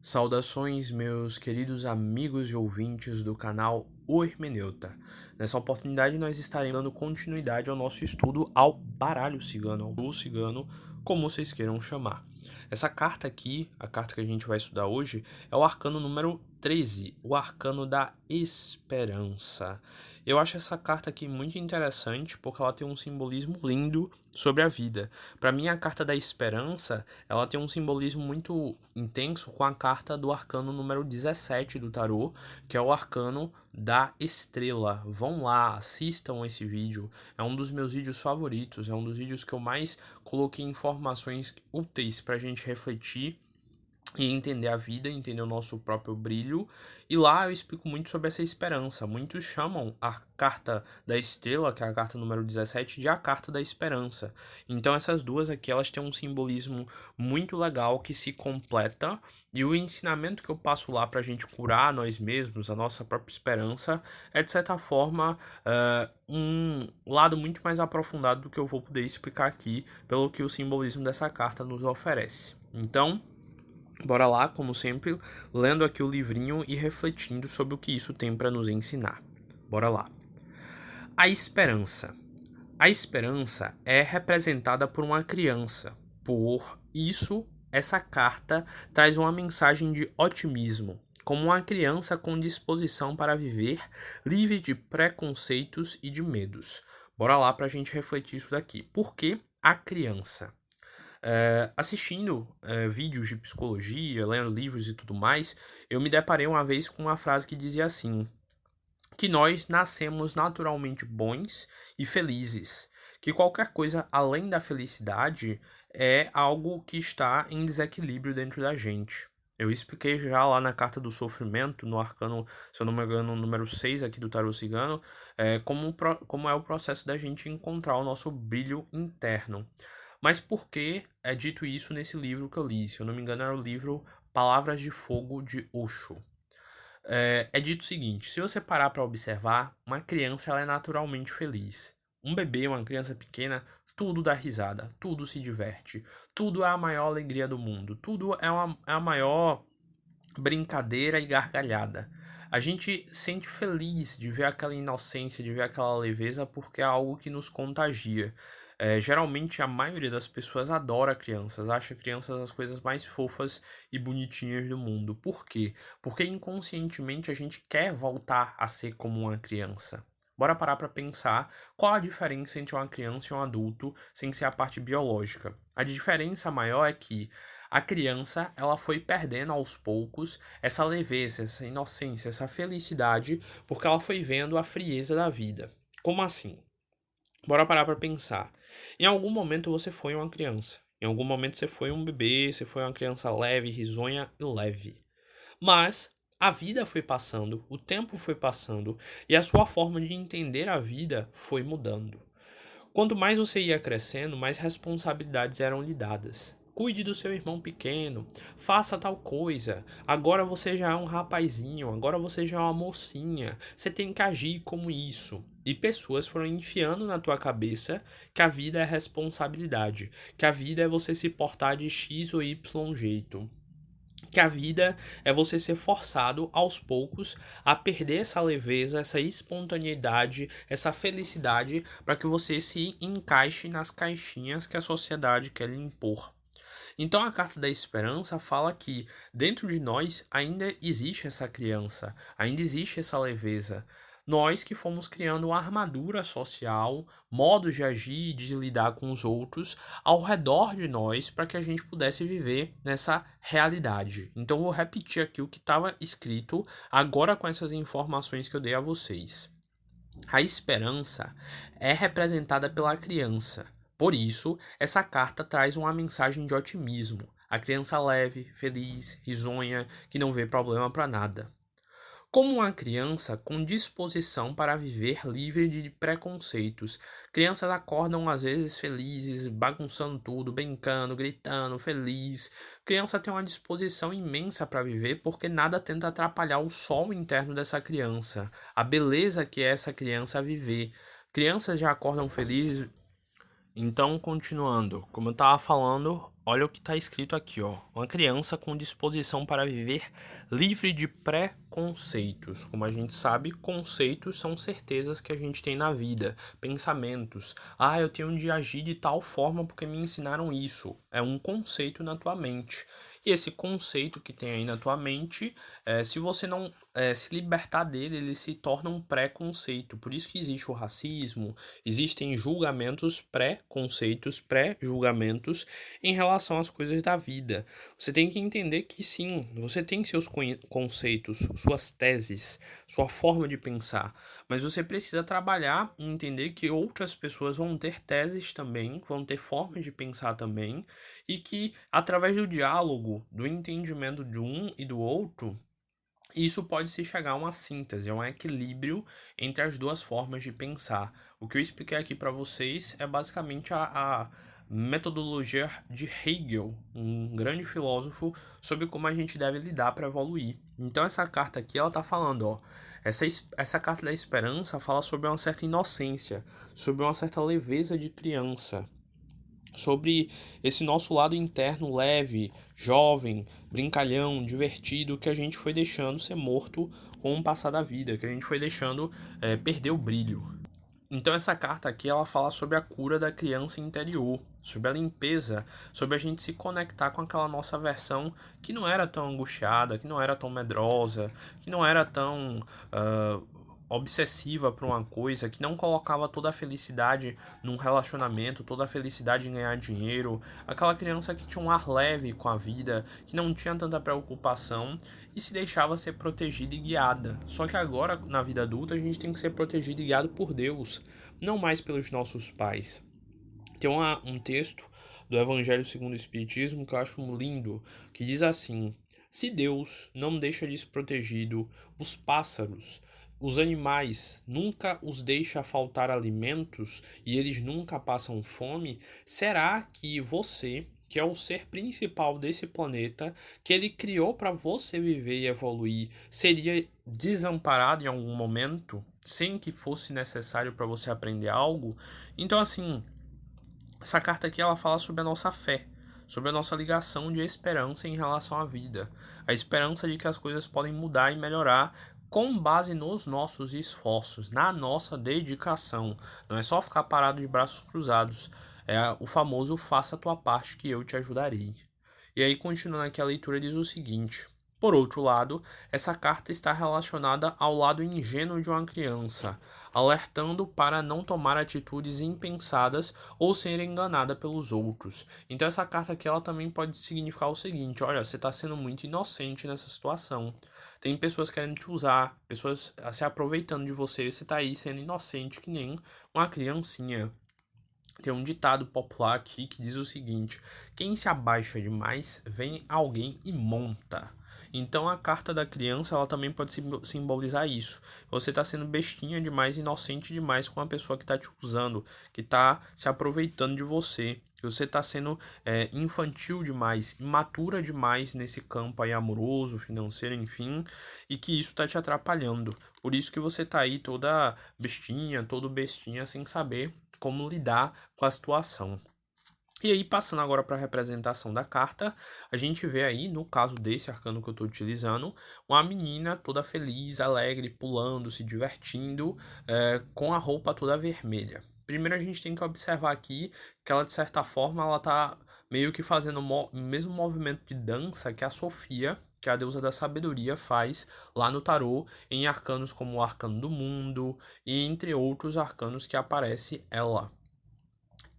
Saudações, meus queridos amigos e ouvintes do canal O Hermeneuta. Nessa oportunidade, nós estaremos dando continuidade ao nosso estudo ao baralho cigano, ao duo cigano, como vocês queiram chamar. Essa carta aqui, a carta que a gente vai estudar hoje, é o arcano número 13, o arcano da esperança. Eu acho essa carta aqui muito interessante porque ela tem um simbolismo lindo sobre a vida. Para mim, a carta da esperança, ela tem um simbolismo muito intenso com a carta do arcano número 17 do tarô, que é o arcano da estrela. Vão lá, assistam esse vídeo. É um dos meus vídeos favoritos, é um dos vídeos que eu mais coloquei informações úteis para a gente refletir e entender a vida, entender o nosso próprio brilho. E lá eu explico muito sobre essa esperança. Muitos chamam a carta da estrela, que é a carta número 17, de a carta da esperança. Então essas duas aqui, elas têm um simbolismo muito legal que se completa. E o ensinamento que eu passo lá pra gente curar nós mesmos, a nossa própria esperança, é de certa forma um lado muito mais aprofundado do que eu vou poder explicar aqui, pelo que o simbolismo dessa carta nos oferece. Então, bora lá, como sempre, lendo aqui o livrinho e refletindo sobre o que isso tem para nos ensinar. Bora lá. A esperança. A esperança é representada por uma criança. Por isso, essa carta traz uma mensagem de otimismo, como uma criança com disposição para viver, livre de preconceitos e de medos. Bora lá para a gente refletir isso daqui. Por que a criança? Assistindo vídeos de psicologia, lendo livros e tudo mais, eu me deparei uma vez com uma frase que dizia assim, que nós nascemos naturalmente bons e felizes, que qualquer coisa além da felicidade é algo que está em desequilíbrio dentro da gente. Eu expliquei já lá na Carta do Sofrimento, no arcano, se eu não me engano, número 6 aqui do Tarô Cigano, como é o processo da gente encontrar o nosso brilho interno. Mas por que é dito isso nesse livro que eu li? Se eu não me engano, era o livro Palavras de Fogo de Osho. É dito o seguinte: se você parar para observar, uma criança ela é naturalmente feliz. Um bebê, uma criança pequena, tudo dá risada, tudo se diverte, tudo é a maior alegria do mundo, tudo é a maior brincadeira e gargalhada. A gente sente feliz de ver aquela inocência, de ver aquela leveza, porque é algo que nos contagia. Geralmente a maioria das pessoas adora crianças, acha crianças as coisas mais fofas e bonitinhas do mundo. Por quê? Porque inconscientemente a gente quer voltar a ser como uma criança. Bora parar para pensar qual a diferença entre uma criança e um adulto sem ser a parte biológica. A diferença maior é que a criança ela foi perdendo aos poucos essa leveza, essa inocência, essa felicidade, porque ela foi vendo a frieza da vida. Como assim? Bora parar para pensar. Em algum momento você foi uma criança. Em algum momento você foi um bebê, você foi uma criança leve, risonha e leve. Mas a vida foi passando, o tempo foi passando e a sua forma de entender a vida foi mudando. Quanto mais você ia crescendo, mais responsabilidades eram lhe dadas. Cuide do seu irmão pequeno, faça tal coisa. Agora você já é um rapazinho, agora você já é uma mocinha. Você tem que agir como isso. E pessoas foram enfiando na tua cabeça que a vida é responsabilidade, que a vida é você se portar de X ou Y jeito. Que a vida é você ser forçado aos poucos a perder essa leveza, essa espontaneidade, essa felicidade para que você se encaixe nas caixinhas que a sociedade quer lhe impor. Então a carta da esperança fala que dentro de nós ainda existe essa criança, ainda existe essa leveza. Nós que fomos criando uma armadura social, modos de agir e de lidar com os outros ao redor de nós para que a gente pudesse viver nessa realidade. Então vou repetir aqui o que estava escrito agora com essas informações que eu dei a vocês. A esperança é representada pela criança. Por isso, essa carta traz uma mensagem de otimismo. A criança leve, feliz, risonha, que não vê problema para nada. Como uma criança com disposição para viver livre de preconceitos. Crianças acordam às vezes felizes, bagunçando tudo, brincando, gritando, feliz. Criança tem uma disposição imensa para viver porque nada tenta atrapalhar o sol interno dessa criança, a beleza que é essa criança a viver. Crianças já acordam felizes. Então, continuando, como eu estava falando, olha o que está escrito aqui, ó. Uma criança com disposição para viver livre de preconceitos. Como a gente sabe, conceitos são certezas que a gente tem na vida, pensamentos. Ah, eu tenho de agir de tal forma porque me ensinaram isso. É um conceito na tua mente. E esse conceito que tem aí na tua mente, se você não se libertar dele, ele se torna um preconceito. Por isso que existe o racismo, existem julgamentos pré-conceitos, pré-julgamentos em relação às coisas da vida. Você tem que entender que sim, você tem seus conceitos, suas teses, sua forma de pensar, mas você precisa trabalhar e entender que outras pessoas vão ter teses também, vão ter formas de pensar também, e que através do diálogo, do entendimento de um e do outro, isso pode se chegar a uma síntese, a um equilíbrio entre as duas formas de pensar. O que eu expliquei aqui para vocês é basicamente a metodologia de Hegel, um grande filósofo, sobre como a gente deve lidar para evoluir. Então essa carta aqui, ela tá falando, ó, essa carta da esperança fala sobre uma certa inocência, sobre uma certa leveza de criança, sobre esse nosso lado interno leve, jovem, brincalhão, divertido, que a gente foi deixando ser morto com o passar da vida, que a gente foi deixando perder o brilho. Então essa carta aqui, ela fala sobre a cura da criança interior, sobre a limpeza, sobre a gente se conectar com aquela nossa versão que não era tão angustiada, que não era tão medrosa, que não era tão obsessiva por uma coisa, que não colocava toda a felicidade num relacionamento, toda a felicidade em ganhar dinheiro, aquela criança que tinha um ar leve com a vida, que não tinha tanta preocupação e se deixava ser protegida e guiada. Só que agora, na vida adulta, a gente tem que ser protegido e guiado por Deus, não mais pelos nossos pais. Tem um texto do Evangelho segundo o Espiritismo que eu acho lindo, que diz assim: se Deus não deixa desprotegido os pássaros, os animais, nunca os deixa faltar alimentos e eles nunca passam fome, será que você, que é o ser principal desse planeta, que ele criou para você viver e evoluir, seria desamparado em algum momento, sem que fosse necessário para você aprender algo? Então, assim, essa carta aqui, ela fala sobre a nossa fé, sobre a nossa ligação de esperança em relação à vida, a esperança de que as coisas podem mudar e melhorar com base nos nossos esforços, na nossa dedicação. Não é só ficar parado de braços cruzados, é o famoso faça a tua parte que eu te ajudarei. E aí, continuando aqui a leitura, diz o seguinte: por outro lado, essa carta está relacionada ao lado ingênuo de uma criança, alertando para não tomar atitudes impensadas ou ser enganada pelos outros. Então essa carta aqui, ela também pode significar o seguinte: olha, você está sendo muito inocente nessa situação. Tem pessoas querendo te usar, pessoas se aproveitando de você, e você está aí sendo inocente que nem uma criancinha. Tem um ditado popular aqui que diz o seguinte: quem se abaixa demais, vem alguém e monta. Então a carta da criança, ela também pode simbolizar isso. Você está sendo bestinha demais, inocente demais com a pessoa que está te usando, que está se aproveitando de você. Você está sendo infantil demais, imatura demais nesse campo aí amoroso, financeiro, enfim, e que isso está te atrapalhando. Por isso que você está aí toda bestinha, todo bestinha, sem saber como lidar com a situação. E aí, passando agora para a representação da carta, a gente vê aí, no caso desse arcano que eu estou utilizando, uma menina toda feliz, alegre, pulando, se divertindo, com a roupa toda vermelha. Primeiro a gente tem que observar aqui que ela, de certa forma, ela tá meio que fazendo o mesmo movimento de dança que a Sofia, que é a deusa da sabedoria, faz lá no tarô, em arcanos como o Arcano do Mundo, e entre outros arcanos que aparece ela.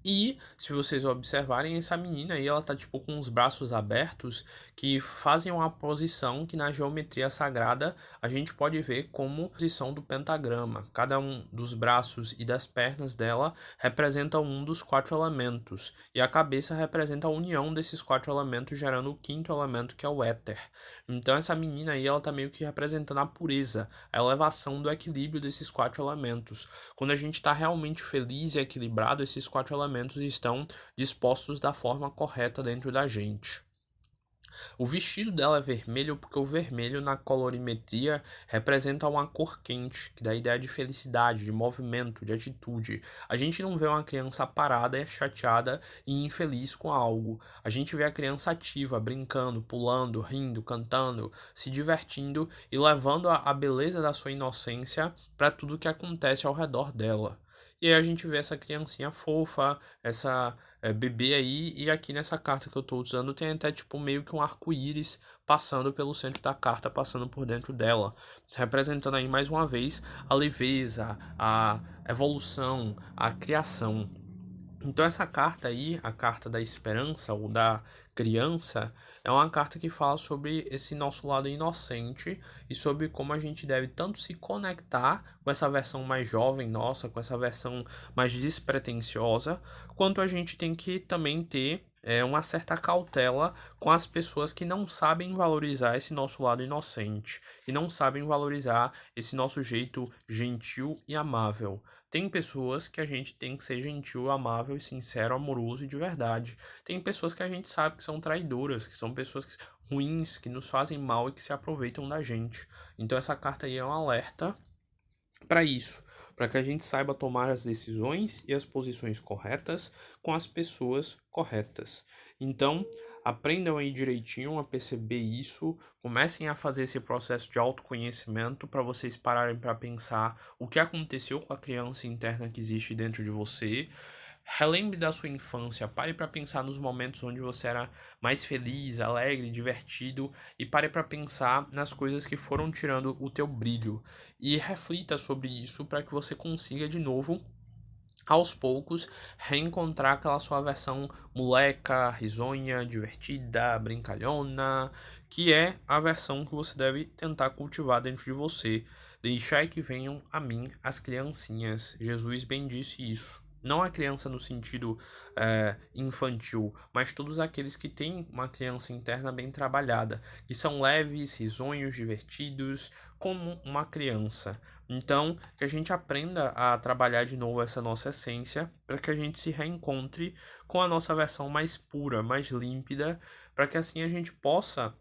E, se vocês observarem, essa menina aí, ela tá tipo com os braços abertos, que fazem uma posição que na geometria sagrada a gente pode ver como posição do pentagrama. Cada um dos braços e das pernas dela representa um dos 4 elementos, e a cabeça representa a união desses 4 elementos, gerando o 5º elemento, que é o éter. Então essa menina aí, ela tá meio que representando a pureza, a elevação do equilíbrio desses 4 elementos. Quando a gente está realmente feliz e equilibrado, esses 4 elementos estão dispostos da forma correta dentro da gente. O vestido dela é vermelho porque o vermelho na colorimetria representa uma cor quente, que dá a ideia de felicidade, de movimento, de atitude. A gente não vê uma criança parada, chateada e infeliz com algo. A gente vê a criança ativa, brincando, pulando, rindo, cantando, se divertindo e levando a beleza da sua inocência para tudo que acontece ao redor dela. E aí a gente vê essa criancinha fofa, essa bebê aí, e aqui nessa carta que eu tô usando tem até tipo meio que um arco-íris passando pelo centro da carta, passando por dentro dela, representando aí mais uma vez a leveza, a evolução, a criação. Então essa carta aí, a carta da esperança ou da criança, é uma carta que fala sobre esse nosso lado inocente e sobre como a gente deve tanto se conectar com essa versão mais jovem nossa, com essa versão mais despretensiosa, quanto a gente tem que também ter uma certa cautela com as pessoas que não sabem valorizar esse nosso lado inocente, e não sabem valorizar esse nosso jeito gentil e amável. Tem pessoas que a gente tem que ser gentil, amável e sincero, amoroso e de verdade. Tem pessoas que a gente sabe que são traidoras, que são pessoas ruins, que nos fazem mal e que se aproveitam da gente. Então essa carta aí é um alerta para isso, para que a gente saiba tomar as decisões e as posições corretas com as pessoas corretas. Então, aprendam aí direitinho a perceber isso, comecem a fazer esse processo de autoconhecimento para vocês pararem para pensar o que aconteceu com a criança interna que existe dentro de você. Relembre da sua infância, pare para pensar nos momentos onde você era mais feliz, alegre, divertido e pare para pensar nas coisas que foram tirando o teu brilho e reflita sobre isso para que você consiga de novo aos poucos reencontrar aquela sua versão moleca, risonha, divertida, brincalhona, que é a versão que você deve tentar cultivar dentro de você. Deixai que venham a mim as criancinhas. Jesus bem disse isso. Não a criança no sentido infantil, mas todos aqueles que têm uma criança interna bem trabalhada, que são leves, risonhos, divertidos, como uma criança. Então, que a gente aprenda a trabalhar de novo essa nossa essência, para que a gente se reencontre com a nossa versão mais pura, mais límpida, para que assim a gente possa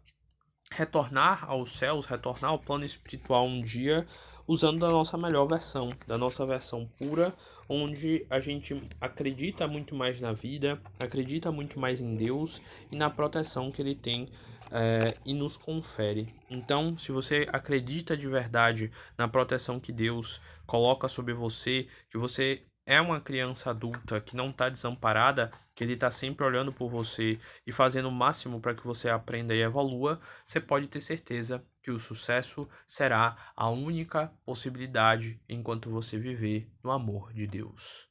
retornar aos céus, retornar ao plano espiritual um dia, usando da nossa melhor versão, da nossa versão pura, onde a gente acredita muito mais na vida, acredita muito mais em Deus e na proteção que Ele tem e nos confere. Então, se você acredita de verdade na proteção que Deus coloca sobre você, que você é uma criança adulta que não está desamparada, que ele está sempre olhando por você e fazendo o máximo para que você aprenda e evolua, você pode ter certeza que o sucesso será a única possibilidade enquanto você viver no amor de Deus.